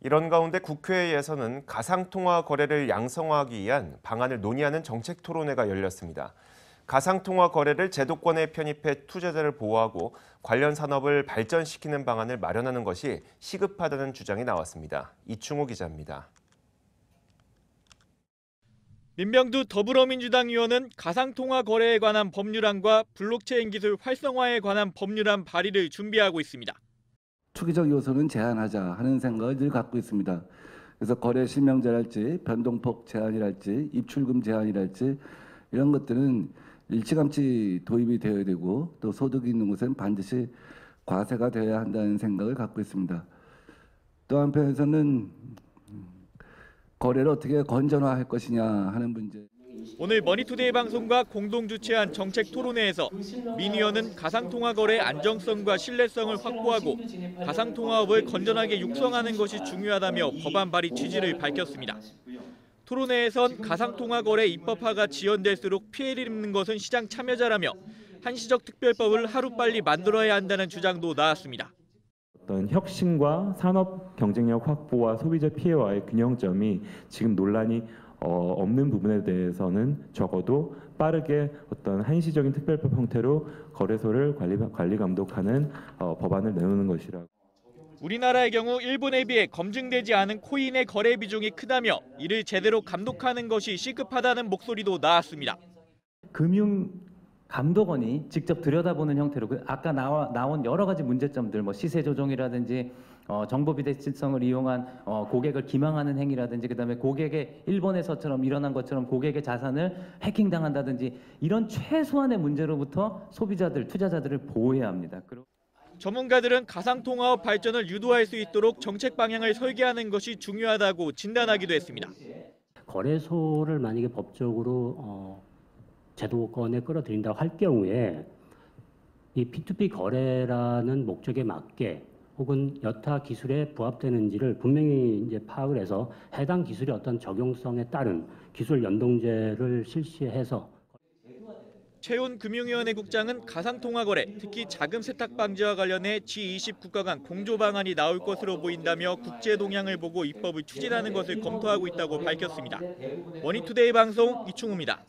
이런 가운데 국회에서는 가상통화 거래를 양성화하기 위한 방안을 논의하는 정책 토론회가 열렸습니다. 가상통화 거래를 제도권에 편입해 투자자를 보호하고 관련 산업을 발전시키는 방안을 마련하는 것이 시급하다는 주장이 나왔습니다. 이충호 기자입니다. 민병두 더불어민주당 의원은 가상통화 거래에 관한 법률안과 블록체인 기술 활성화에 관한 법률안 발의를 준비하고 있습니다. 투기적 요소는 제한하자 하는 생각을 늘 갖고 있습니다. 그래서 거래 실명제랄지 변동폭 제한이랄지 입출금 제한이랄지 이런 것들은 일찌감치 도입이 되어야 되고 또 소득이 있는 곳은 반드시 과세가 되어야 한다는 생각을 갖고 있습니다. 또 한편에서는 거래를 어떻게 건전화할 것이냐 하는 문제. 오늘 머니투데이 방송과 공동 주최한 정책 토론회에서 민 의원은 가상통화 거래의 안정성과 신뢰성을 확보하고 가상통화업을 건전하게 육성하는 것이 중요하다며 법안 발의 취지를 밝혔습니다. 토론회에선 가상통화 거래 입법화가 지연될수록 피해를 입는 것은 시장 참여자라며 한시적 특별법을 하루빨리 만들어야 한다는 주장도 나왔습니다. 어떤 혁신과 산업 경쟁력 확보와 소비자 피해와의 균형점이 지금 논란이 없는 부분에 대해서는 적어도 빠르게 어떤 한시적인 특별법 형태로 거래소를 관리 감독하는 법안을 내놓는 것이라고. 우리나라의 경우 일본에 비해 검증되지 않은 코인의 거래 비중이 크다며 이를 제대로 감독하는 것이 시급하다는 목소리도 나왔습니다. 금융감독원이 직접 들여다보는 형태로 아까 나온 여러 가지 문제점들, 시세 조종이라든지 정보 비대칭성을 이용한 고객을 기망하는 행위라든지 그다음에 고객의 일본에서처럼 일어난 것처럼 고객의 자산을 해킹당한다든지 이런 최소한의 문제로부터 소비자들, 투자자들을 보호해야 합니다. 전문가들은 가상통화업 발전을 유도할 수 있도록 정책 방향을 설계하는 것이 중요하다고 진단하기도 했습니다. 거래소를 만약에 법적으로 제도권에 끌어들인다고 할 경우에 이 P2P 거래라는 목적에 맞게 혹은 여타 기술에 부합되는지를 분명히 이제 파악을 해서 해당 기술의 어떤 적용성에 따른 기술 연동제를 실시해서. 최훈 금융위원회 국장은 가상통화 거래, 특히 자금 세탁 방지와 관련해 G20 국가 간 공조 방안이 나올 것으로 보인다며 국제 동향을 보고 입법을 추진하는 것을 검토하고 있다고 밝혔습니다. 머니투데이 방송 이충우입니다.